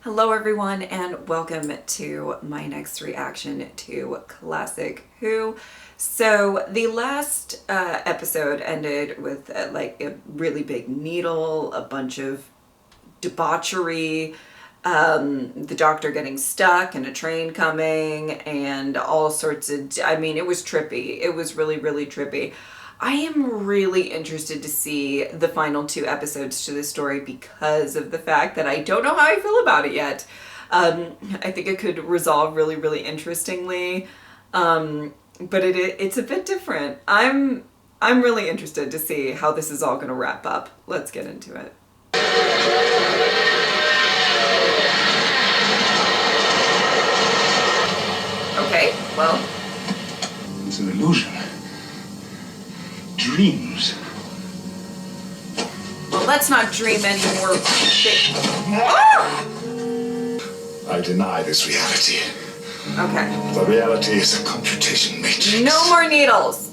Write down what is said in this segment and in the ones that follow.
Hello everyone and welcome to my next reaction to Classic Who. So the last episode ended with like a really big needle, a bunch of debauchery, the doctor getting stuck and a train coming and all sorts of, I mean, it was trippy. It was really, really trippy. I am really interested to see the final two episodes to this story because of the fact that I don't know how I feel about it yet. I think it could resolve really, really interestingly, but it's a bit different. I'm really interested to see how this is all going to wrap up. Let's get into it. Okay, well, it's an illusion. Dreams. Well, let's not dream anymore. Ah! I deny this reality. Okay. The reality is a computation matrix. No more needles.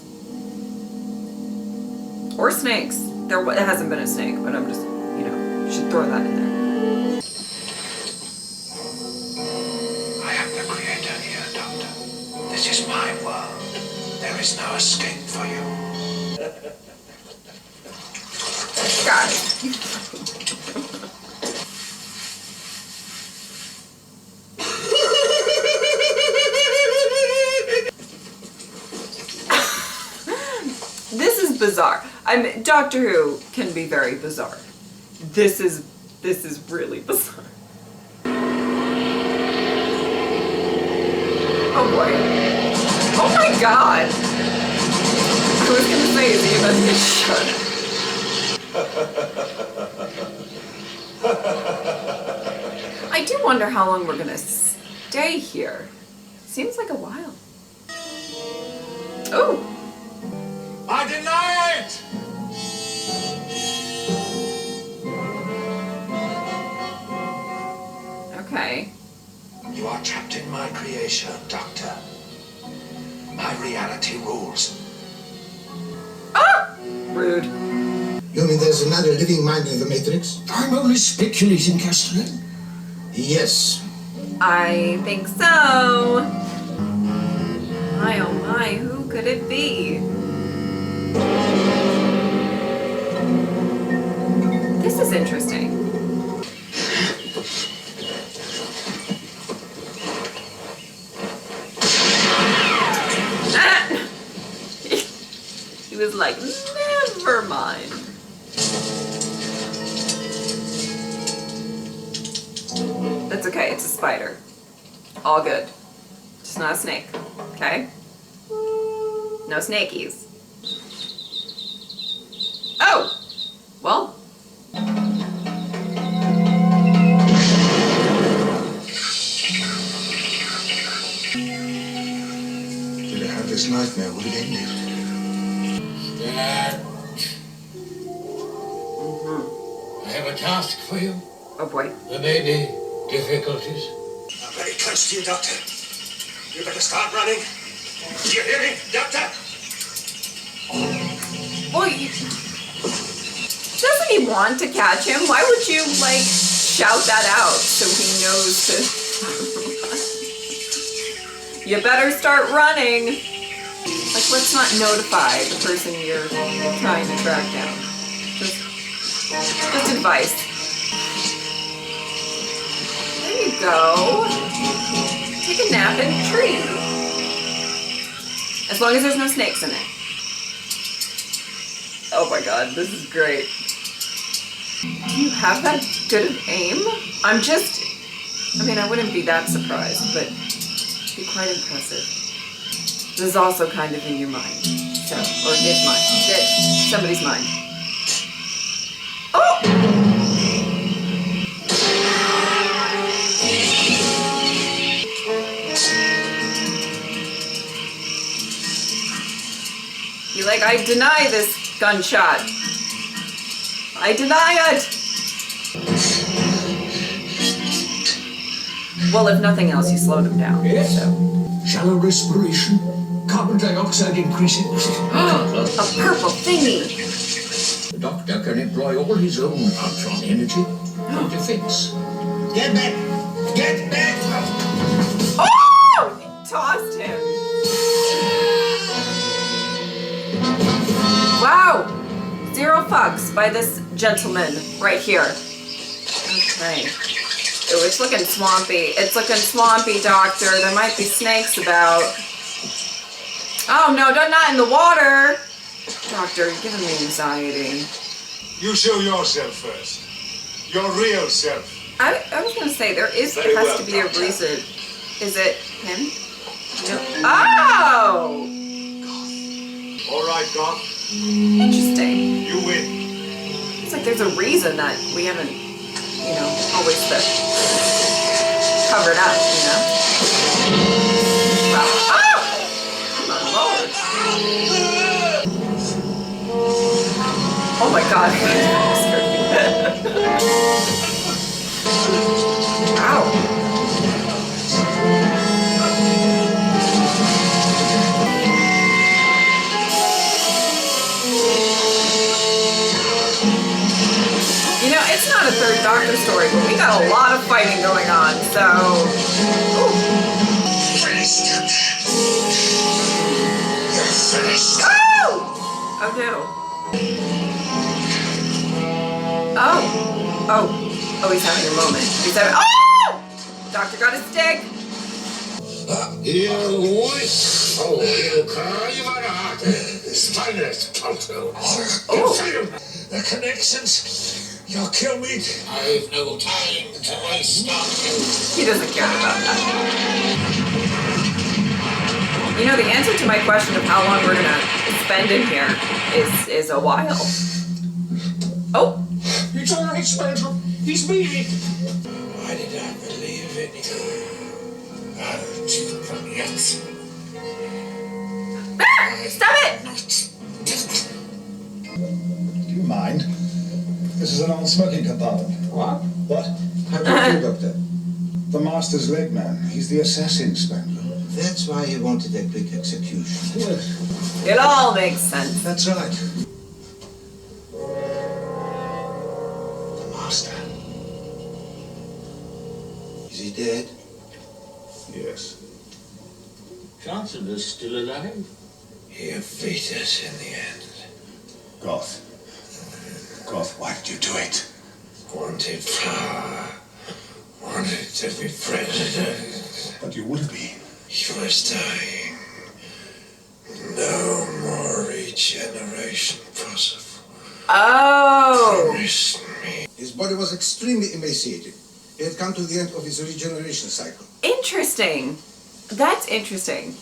Or snakes. There hasn't been a snake, but I'm just, should throw that in there. I am the creator here, Doctor. This is my world. There is no escape for you. Got it. This is bizarre. Doctor Who can be very bizarre. This is really bizarre. Oh boy. Oh my god. I was gonna say, is he about to get shot? I do wonder how long we're gonna stay here. Seems like a while. Oh! I deny it! Okay. You are trapped in my creation, Doctor. My reality rules. Ah! Rude. You mean there's another living mind in the Matrix? I'm only speculating, Castellan. Yes. I think so. My oh my, who could it be? This is interesting. Ah! He was like, never mind. That's okay, it's a spider. All good. Just not a snake, okay? No snakies. Oh! Well. Did I have this nightmare? Would it end it? I have a task for you. Oh boy. There may be difficulties. I'm very close to you, Doctor. You better start running. Do you hear me, Doctor? Well, doesn't he want to catch him? Why would you, like, shout that out so he knows to... You better start running. Like, let's not notify the person you're trying to track down. Just advice. There you go. Take a nap in a tree. As long as there's no snakes in it. Oh my god, this is great. Do you have that good of aim? I wouldn't be that surprised, but it'd be quite impressive. This is also kind of in your mind. So, or his mind. Somebody's mind. Oh! Be like, I deny this gunshot. I deny it! Well, if nothing else, you slowed him down. Yes. So. Shallow respiration. Carbon dioxide increasing. A purple thingy! The doctor can employ all his own arms on energy and defense. Get back! Get back from... Oh! He tossed him. Wow. 0 fucks by this gentleman right here. Okay. Ooh, it's looking swampy. It's looking swampy, Doctor. There might be snakes about. Oh no, not in the water. Doctor, you're giving me anxiety. You show yourself first. Your real self. I was gonna say there has to be a reason. Is it him? No. Oh! All right, Goth. Interesting. You win. It's like there's a reason that we haven't, always covered up, Wow. Oh! My Lord. Oh my God. Ow. It's not a third Doctor story, but we got a lot of fighting going on, so... Ooh. Finished. You're finished. Oh! Oh no. Oh, he's having a moment. He's having... Oh! Doctor got his stick. The connections. You'll kill me. I've no time to waste on you. He doesn't care about that. The answer to my question of how long we're gonna spend in here is a while. Oh! It's all right, Spandrel. He's beating. Why did I believe in you? Stop it! Do you mind? This is a non-smoking compartment. What? What? How do you do, Doctor? The Master's leg man. He's the assassin, Spangler. That's why he wanted a quick execution. Yes, It all makes sense. that's right. The Master. Is he dead? Yes. Chancellor's still alive. He beat us in the end. Goth. Goth, why did you do it? Wanted power. Wanted to be president. But you would be. He was dying. No more regeneration possible. Oh! Promised me. His body was extremely emaciated. He had come to the end of his regeneration cycle. Interesting. That's interesting.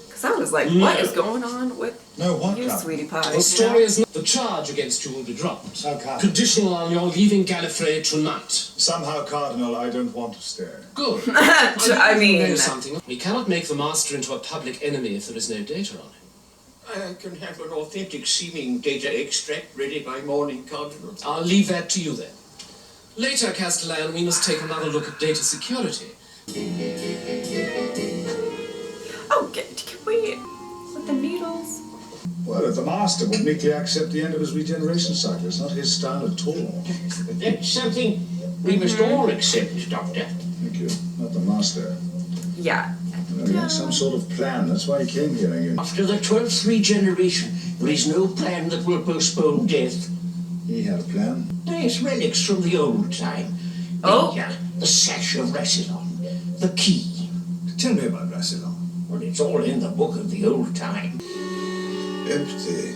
Because I was like, what is going on with No, what? you, sweetie pie? The story is not the charge against you will be dropped. How come? Conditional on your leaving Gallifrey tonight. Somehow, Cardinal, I don't want to stay. Good. I mean... You know something. We cannot make the Master into a public enemy if there is no data on him. I can have an authentic seeming data extract ready by morning, Cardinal. I'll leave that to you then. Later, Castellan, we must take another look at data security. Oh, can we... With the needles? Well, if the Master would meekly accept the end of his regeneration cycle, it's not his style at all. That's something we must all accept, Doctor. Thank you. Not the Master. Yeah. Well, he had some sort of plan. That's why he came here. And After the 12th regeneration, there is no plan that will postpone death. he had a plan. There's relics from the old time. Oh. The sash of Rassilon. The key. Tell me about Rassilon. Well, it's all in the book of the old time. Empty.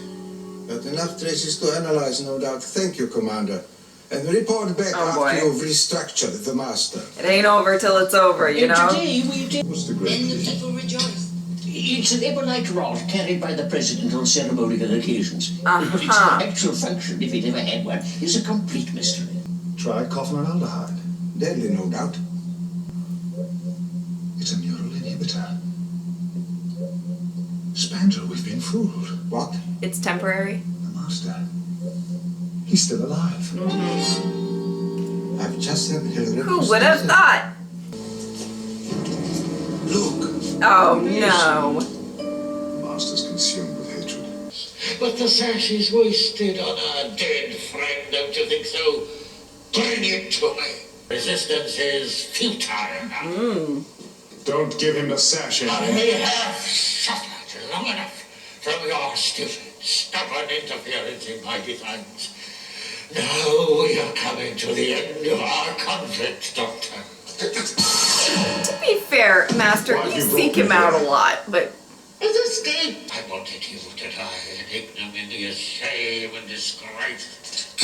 But enough traces to analyze, no doubt. Thank you, Commander. And report back Oh, after boy. you've restructured the Master. It ain't over till it's over, you And know? today we did. What's the great Then the key? people rejoice. It's an ebonite rod carried by the President on ceremonial occasions. But its Uh-huh. actual function, if it ever had one, is a complete mystery. Try coffinaldehyde. Deadly, no doubt. It's a neural inhibitor. Spandrel, we've been fooled. What? It's temporary. The Master. He's still alive. I've just had a Who would have thought? Look. Oh, no. The Master's consumed with hatred. But the sash is wasted on our dead friend, don't you think so? Bring it to me. Resistance is futile now. Don't give him the sash, I Henry. have suffered long enough from your stupid, stubborn interference in my designs. Now we are coming to the end of our conflict, Doctor. To be fair, Master, Why you you seek broke him me out a there? lot, but His escape! I wanted you to die in ignominious shame and disgrace.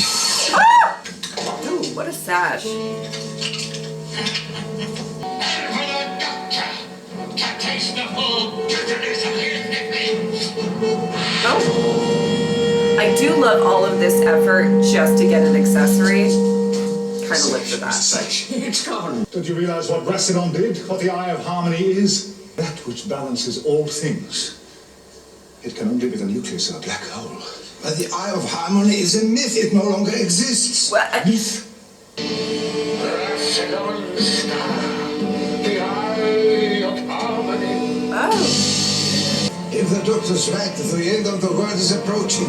ooh, what a sash. And for the Doctor to taste the full bitterness of his defeat. Oh. I do love all of this effort just to get an accessory. Kind of live for that. It's gone. Don't you realize what Rassilon did? What the Eye of Harmony is? That which balances all things. It can only be the nucleus of a black hole. But the Eye of Harmony is a myth. It no longer exists. Well, Myth? Rassilon Star, the Eye of Harmony. oh. If the Doctor's right, the end of the world is approaching.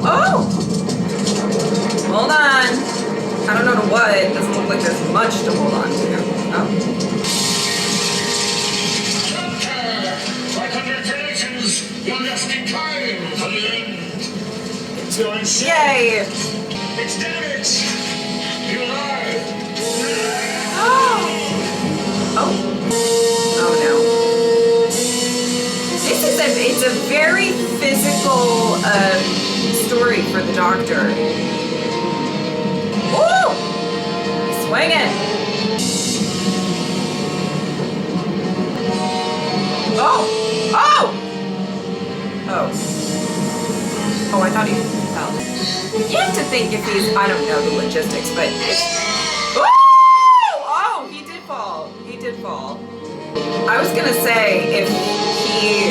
Oh! Hold on. I don't know to what. It doesn't look like there's much to hold on to. Oh. Doctor, my congratulations. You're just in time for the end. You're insane. Yay! It's damaged. You lie. Oh! Oh no. It's a very physical story for the Doctor. Woo! He's swinging. Oh! Oh! Oh. Oh, I thought he fell. You have to think if he's, I don't know the logistics, but it's... Oh! Oh, he did fall. He did fall. I was gonna say, if he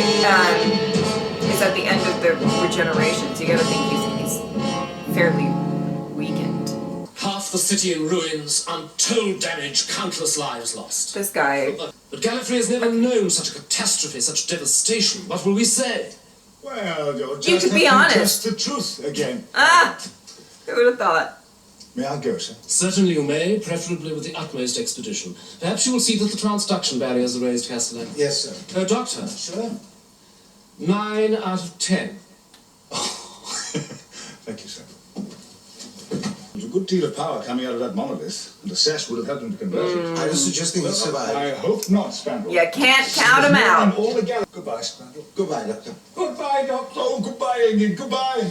is at the end of the regeneration, so you gotta think he's fairly weakened. Half the city in ruins, untold damage, countless lives lost. This guy. But Gallifrey has never known such a catastrophe, such devastation. What will we say? Well, you're just You could be have to honest. test the truth again. Ah! Who would have thought? May I go, sir? Certainly you may, preferably with the utmost expedition. Perhaps you will see that the transduction barriers are raised, Castellan. Yes, sir. Doctor, Sir? 9 out of 10. Thank you, sir. There's a good deal of power coming out of that monolith, and the sash would have helped him to convert it. I was suggesting he survived. I hope not, Spandrel. You can't count him And out. all the Goodbye, Spandrel. Goodbye, Doctor. Goodbye, Doctor. Oh, goodbye, Ingrid. Goodbye.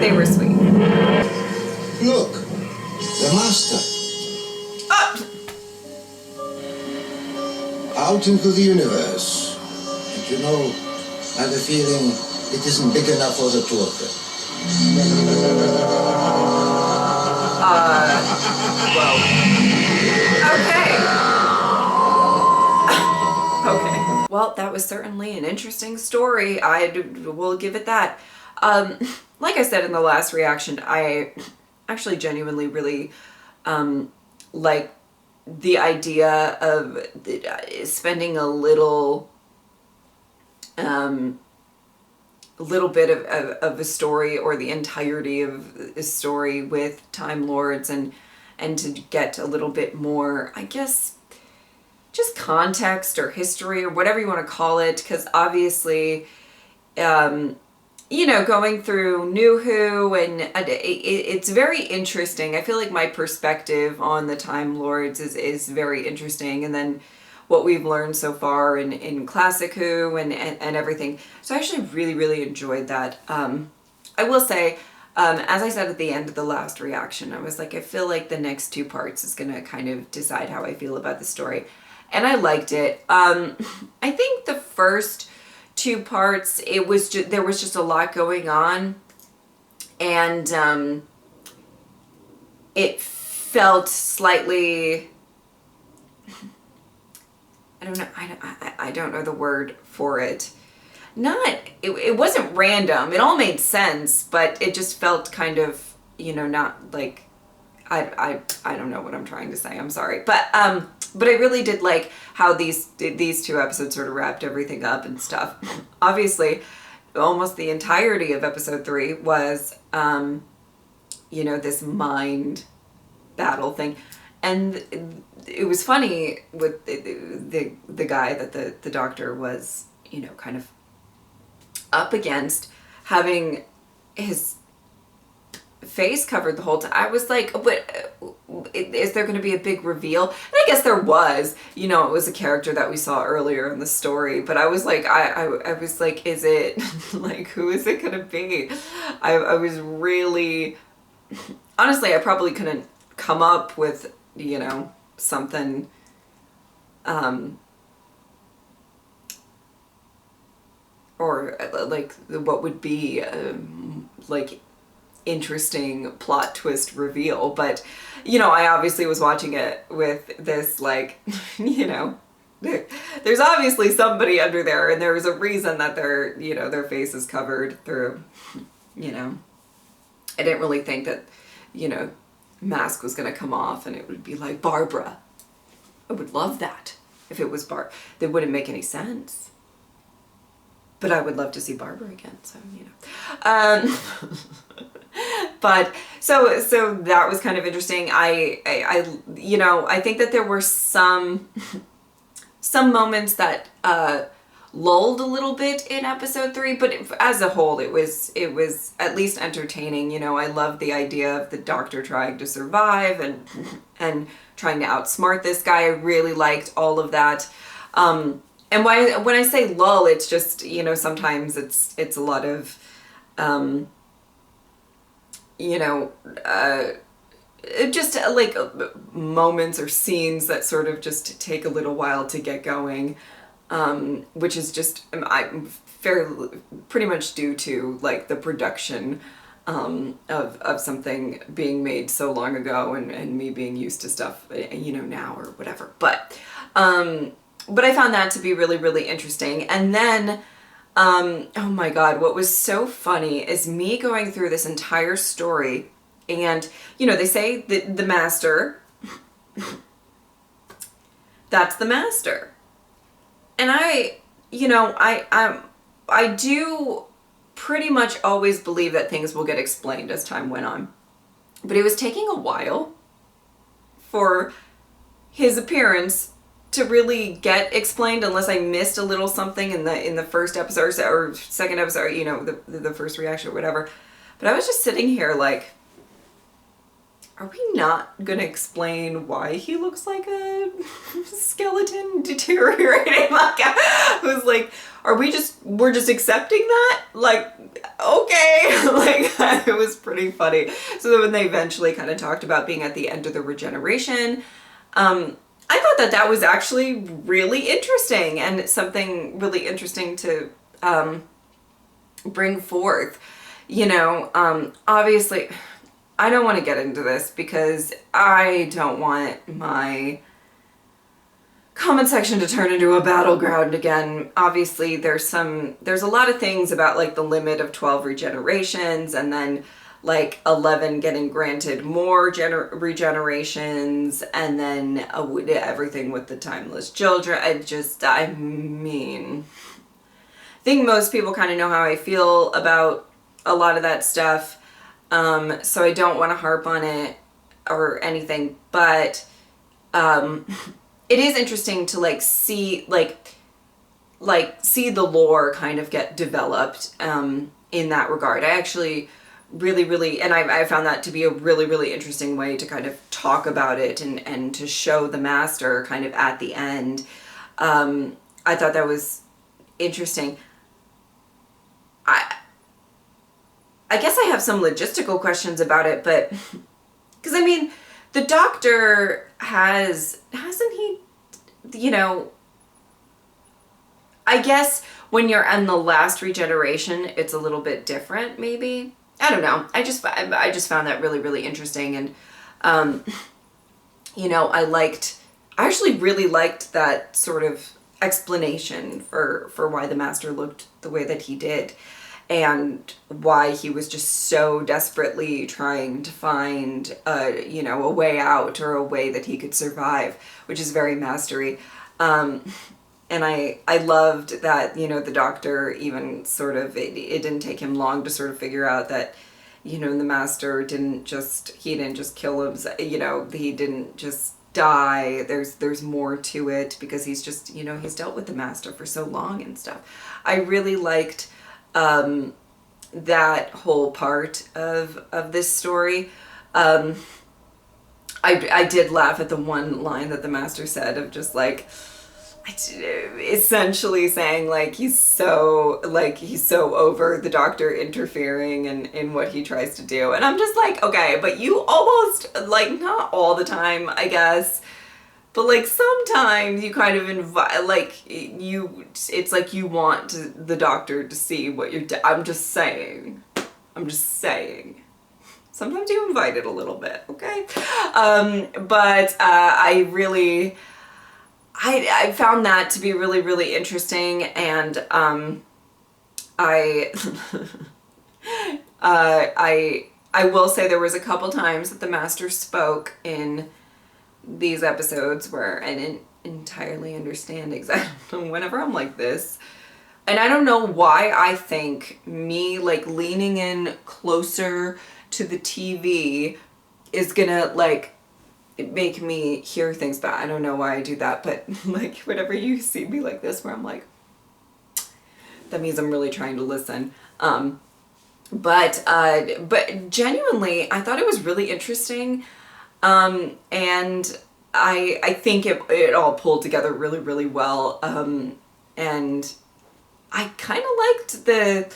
They were sweet. Look, the Master. Oh! Out into the universe. And you know, I have a feeling it isn't big enough for the two of them. Okay. Okay. Well, that was certainly an interesting story. Will give it that. Like I said in the last reaction, I actually genuinely really like the idea of spending a little bit of a story or the entirety of a story with Time Lords and to get a little bit more, I guess, just context or history or whatever you want to call it, because obviously you know, going through New Who and it's very interesting. I feel like my perspective on the Time Lords is very interesting, and then what we've learned so far in Classic Who and everything. So I actually really enjoyed that. I will say, as I said at the end of the last reaction, I was like, I feel like the next two parts is going to kind of decide how I feel about the story. And I liked it. I think the first two parts, it was just, there was just a lot going on, and it felt slightly, I don't know the word for it. It wasn't random. It all made sense, but it just felt kind of, you know, not like, I don't know what I'm trying to say. I'm sorry. But I really did like how these two episodes sort of wrapped everything up and stuff. Obviously, almost the entirety of episode 3 was you know, this mind battle thing. And it was funny with the guy that the doctor was, you know, kind of up against, having his face covered the whole time. I was like, but is there going to be a big reveal? And I guess there was, you know, it was a character that we saw earlier in the story, but I was like, I was like, is it like, who is it going to be? I was really, honestly, I probably couldn't come up with, you know, something, or like what would be like interesting plot twist reveal. But, you know, I obviously was watching it with this, like, you know, there's obviously somebody under there, and there's a reason that their, you know, their face is covered through, you know. I didn't really think that, you know, mask was going to come off and it would be like Barbara. I would love that if it was that wouldn't make any sense. But I would love to see Barbara again, so, you know. But so that was kind of interesting. I you know, I think that there were some moments that lulled a little bit in episode 3, but as a whole, it was at least entertaining. You know, I loved the idea of the doctor trying to survive and trying to outsmart this guy. I really liked all of that. And when I say lull, it's just, you know, sometimes it's a lot of, you know, just like moments or scenes that sort of just take a little while to get going, which is just pretty much due to like the production of something being made so long ago, and me being used to stuff, you know, now or whatever. But I found that to be really, really interesting. And then, oh my God, what was so funny is me going through this entire story, and, you know, they say the master, that's the master. And I do pretty much always believe that things will get explained as time went on. But it was taking a while for his appearance to really get explained, unless I missed a little something in the first episode or second episode, you know, the first reaction or whatever. But I was just sitting here like, are we not gonna explain why he looks like a skeleton deteriorating? Like, I was like, we're just accepting that? Like, okay. Like, it was pretty funny. So then when they eventually kind of talked about being at the end of the regeneration, I thought that was actually really interesting, and something really interesting to bring forth. You know, obviously, I don't want to get into this because I don't want my comment section to turn into a battleground again. Obviously, there's a lot of things about like the limit of 12 regenerations, and then like 11 getting granted more regenerations, and then everything with the timeless children. I think most people kind of know how I feel about a lot of that stuff, so I don't want to harp on it or anything, but it is interesting to like see the lore kind of get developed in that regard. I actually really, and I found that to be a really, really interesting way to kind of talk about it and to show the master kind of at the end. I thought that was interesting. I guess I have some logistical questions about it, but because I mean, the doctor hasn't he, you know, I guess when you're in the last regeneration, it's a little bit different, maybe. I don't know. I just found that really, really interesting. And, you know, I actually really liked that sort of explanation for why the master looked the way that he did, and why he was just so desperately trying to find you know, a way out, or a way that he could survive, which is very mastery. And I loved that, you know, the doctor even sort of, it didn't take him long to sort of figure out that, you know, the master didn't just kill him, you know, he didn't just die. There's more to it because he's just, you know, he's dealt with the master for so long and stuff. I really liked that whole part of this story. I did laugh at the one line that the master said of just like, essentially saying like he's so over the doctor interfering in what he tries to do. And I'm just like, okay, but you almost, like, not all the time, I guess, but like sometimes you kind of invite, like, it's like you want the doctor to see what you're I'm just saying. Sometimes you invite it a little bit, okay? But I found that to be really, really interesting, and I will say there was a couple times that the master spoke in these episodes where I didn't entirely understand exactly whenever I'm like this. And I don't know why I think me like leaning in closer to the TV is gonna like make me hear things, but I don't know why I do that. But like whenever you see me like this where I'm like, that means I'm really trying to listen. But genuinely I thought it was really interesting, and I think it all pulled together really, really well, and I kind of liked the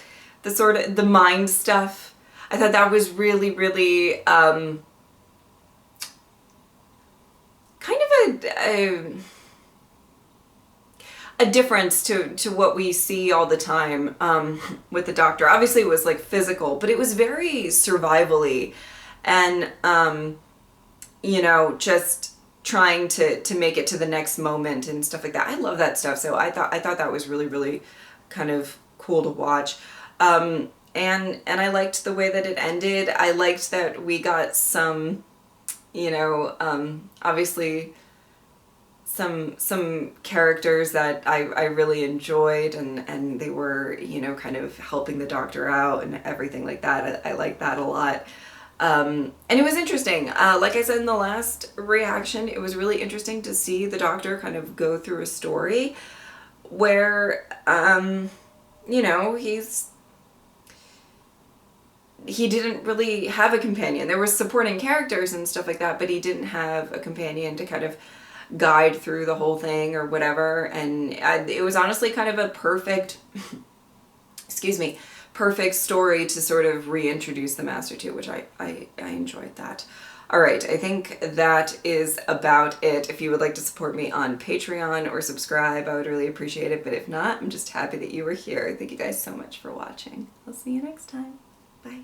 sort of the mind stuff. I thought that was really, really kind of a difference to what we see all the time with the doctor. Obviously it was like physical, but it was very survival-y, and you know, just trying to make it to the next moment and stuff like that. I love that stuff. So I thought that was really, really kind of cool to watch. And I liked the way that it ended. I liked that we got some, you know, obviously some characters that I really enjoyed, and they were, you know, kind of helping the doctor out and everything like that. I liked that a lot. And it was interesting. Like I said in the last reaction, it was really interesting to see the doctor kind of go through a story where, you know, he didn't really have a companion. There were supporting characters and stuff like that, but he didn't have a companion to kind of guide through the whole thing or whatever. And it was honestly kind of a perfect, excuse me, perfect story to sort of reintroduce the master to, which I enjoyed that. All right, I think that is about it. If you would like to support me on Patreon or subscribe, I would really appreciate it. But if not, I'm just happy that you were here. Thank you guys so much for watching. I'll see you next time. Bye.